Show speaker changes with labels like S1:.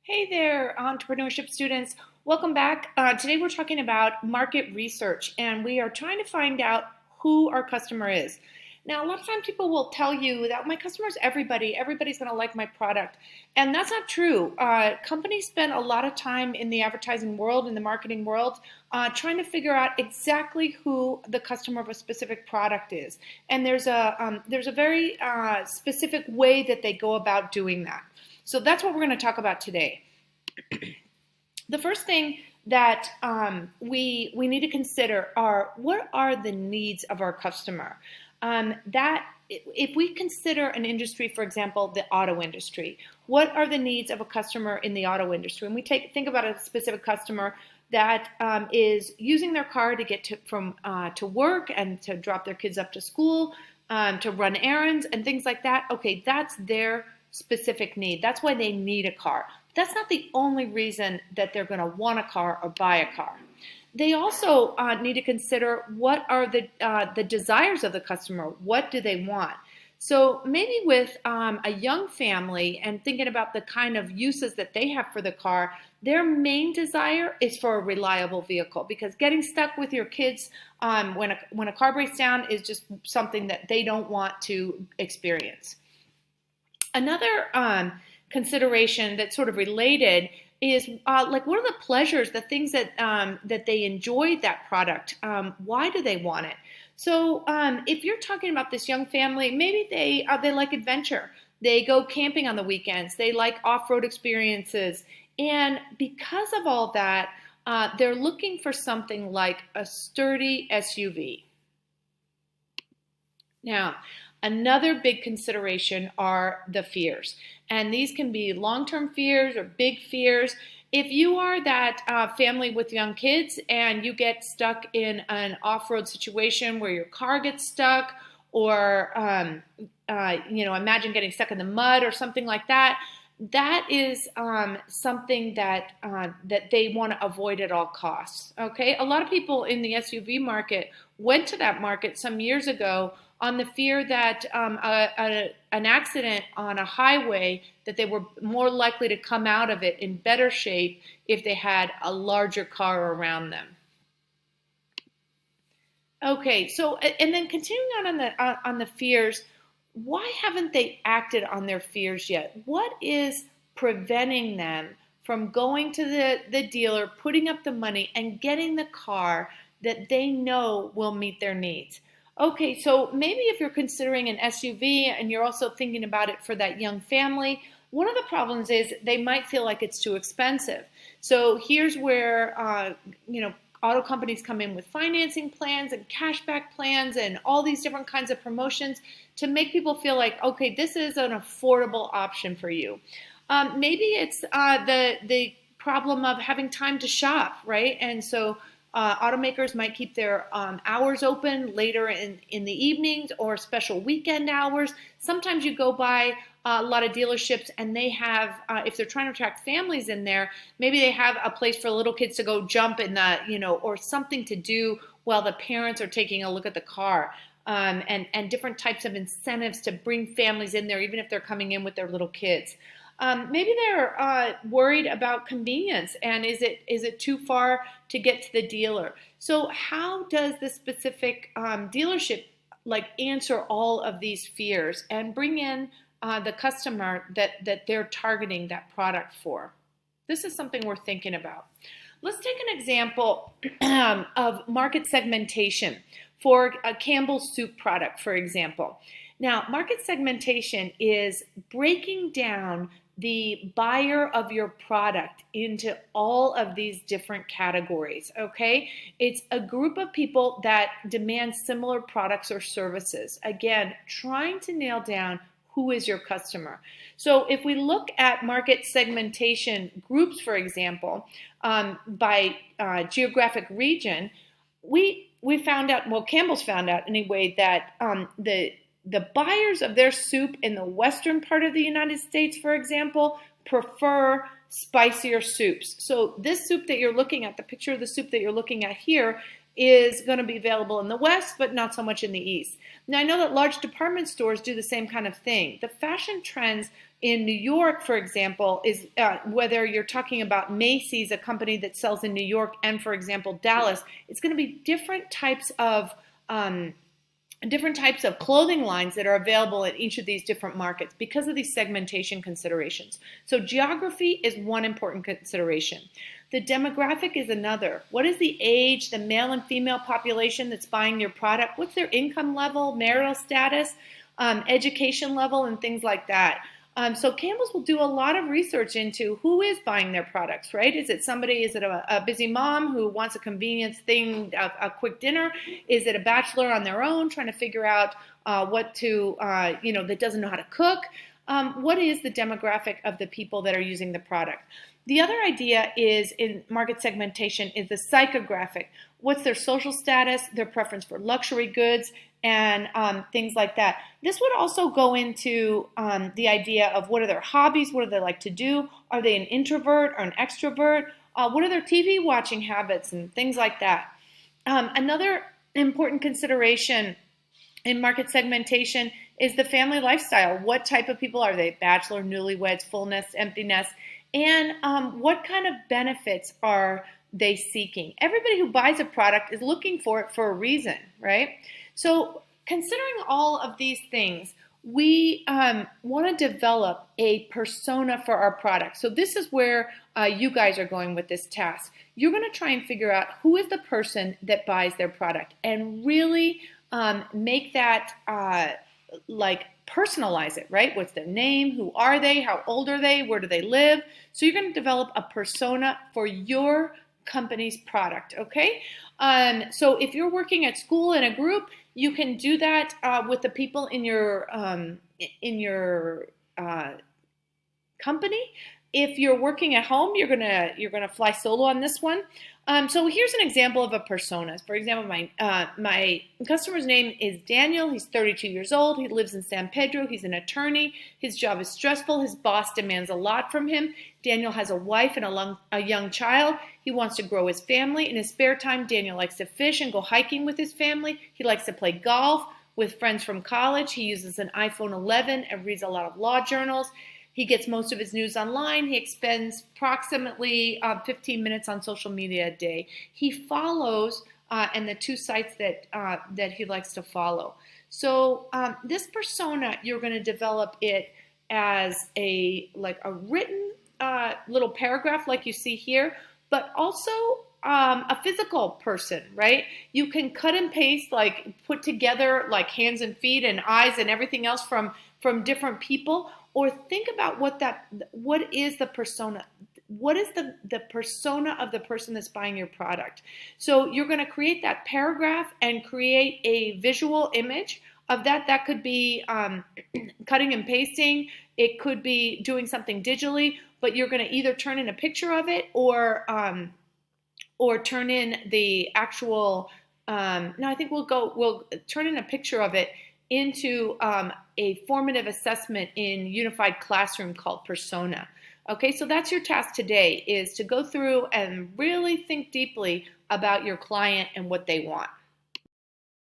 S1: Hey there, entrepreneurship students. Welcome back. Today we're talking about market research and we are trying to find out who our customer is. Now, a lot of times people will tell you that my customer is everybody, everybody's going to like my product. And that's not true. Companies spend a lot of time in the advertising world, in the marketing world, trying to figure out exactly who the customer of a specific product is. And there's a very specific way that they go about doing that. So that's what we're going to talk about today. The first thing that we need to consider are what are the needs of our customer. That if we consider an industry, for example, the auto industry, what are the needs of a customer in the auto industry? And we think about a specific customer that is using their car to get to work and to drop their kids up to school, to run errands and things like that. Okay, that's their specific need. That's why they need a car. That's not the only reason that they're going to want a car or buy a car. They also need to consider what are the desires of the customer. What do they want? So maybe with a young family and thinking about the kind of uses that they have for the car, their main desire is for a reliable vehicle because getting stuck with your kids when a car breaks down is just something that they don't want to experience. Another consideration that's sort of related is like what are the pleasures, the things that they enjoy that product? Why do they want it? So if you're talking about this young family, maybe they like adventure. They go camping on the weekends. They like off-road experiences. And because of all that, they're looking for something like a sturdy SUV. Now, another big consideration are the fears. And these can be long-term fears or big fears. If you are that family with young kids and you get stuck in an off-road situation where your car gets stuck or, imagine getting stuck in the mud or something like that, that is something that they want to avoid at all costs. Okay, a lot of people in the SUV market went to that market some years ago on the fear that an accident on a highway, that they were more likely to come out of it in better shape if they had a larger car around them. Okay, so and then continuing on the fears, why haven't they acted on their fears yet? What is preventing them from going to the dealer, putting up the money, and getting the car that they know will meet their needs? Okay, so maybe if you're considering an SUV and you're also thinking about it for that young family, one of the problems is they might feel like it's too expensive. So here's where, auto companies come in with financing plans and cashback plans and all these different kinds of promotions to make people feel like, okay, this is an affordable option for you. Maybe it's the problem of having time to shop, right? And so automakers might keep their hours open later in the evenings or special weekend hours. Sometimes you go by a lot of dealerships and they have, if they're trying to attract families in there, maybe they have a place for little kids to go jump in or something to do while the parents are taking a look at the car. And different types of incentives to bring families in there, even if they're coming in with their little kids. Maybe they're worried about convenience and is it too far to get to the dealer? So how does the specific dealership answer all of these fears and bring in the customer that they're targeting that product for? This is something we're thinking about. Let's take an example of market segmentation for a Campbell's soup product, for example. Now, market segmentation is breaking down the buyer of your product into all of these different categories, okay? It's a group of people that demand similar products or services. Again, trying to nail down who is your customer. So if we look at market segmentation groups, for example, by geographic region, we found out, well, Campbell's found out anyway, that the buyers of their soup in the western part of the United States, for example, prefer spicier soups. So this soup that you're looking at, the picture of the soup that you're looking at here, is going to be available in the West, but not so much in the East. Now, I know that large department stores do the same kind of thing. The fashion trends in New York, for example, is whether you're talking about Macy's, a company that sells in New York, and, for example, Dallas, it's going to be different types of clothing lines that are available in each of these different markets because of these segmentation considerations. So geography is one important consideration. The demographic is another. What is the age, the male and female population that's buying your product? What's their income level, marital status, education level, and things like that. So Campbell's will do a lot of research into who is buying their products, right? Is it a busy mom who wants a convenience thing, a quick dinner? Is it a bachelor on their own trying to figure out that doesn't know how to cook? What is the demographic of the people that are using the product? The other idea is in market segmentation is the psychographic. What's their social status, their preference for luxury goods, and things like that. This would also go into the idea of what are their hobbies, what do they like to do, are they an introvert or an extrovert, what are their TV watching habits, and things like that. Another important consideration in market segmentation is the family lifestyle. What type of people are they? Bachelor, newlyweds, full nest, empty nest, and what kind of benefits are they seeking? Everybody who buys a product is looking for it for a reason, right? So considering all of these things, we want to develop a persona for our product. So this is where you guys are going with this task. You're going to try and figure out who is the person that buys their product and really make that personalize it, right? What's their name? Who are they? How old are they? Where do they live? So you're going to develop a persona for your company's product, okay? So if you're working at school in a group, you can do that with the people in your company. If you're working at home, you're gonna fly solo on this one. So here's an example of a persona. For example, my customer's name is Daniel. He's 32 years old. He lives in San Pedro. He's an attorney. His job is stressful. His boss demands a lot from him. Daniel has a wife and a young child. He wants to grow his family. In his spare time, Daniel likes to fish and go hiking with his family. He likes to play golf with friends from college. He uses an iPhone 11 and reads a lot of law journals. He gets most of his news online. He spends approximately 15 minutes on social media a day. He follows and the two sites that he likes to follow. So this persona, you're going to develop it as a written little paragraph like you see here, but also a physical person, right? You can cut and paste, put together hands and feet and eyes and everything else from different people. Or think about what is the persona? What is the persona of the person that's buying your product? So you're going to create that paragraph and create a visual image of that. That could be cutting and pasting. It could be doing something digitally, but you're going to either turn in a picture of it or turn in the actual. No, I think we'll turn in a picture of it into a formative assessment in Unified Classroom called Persona. Okay, so that's your task today, is to go through and really think deeply about your client and what they want.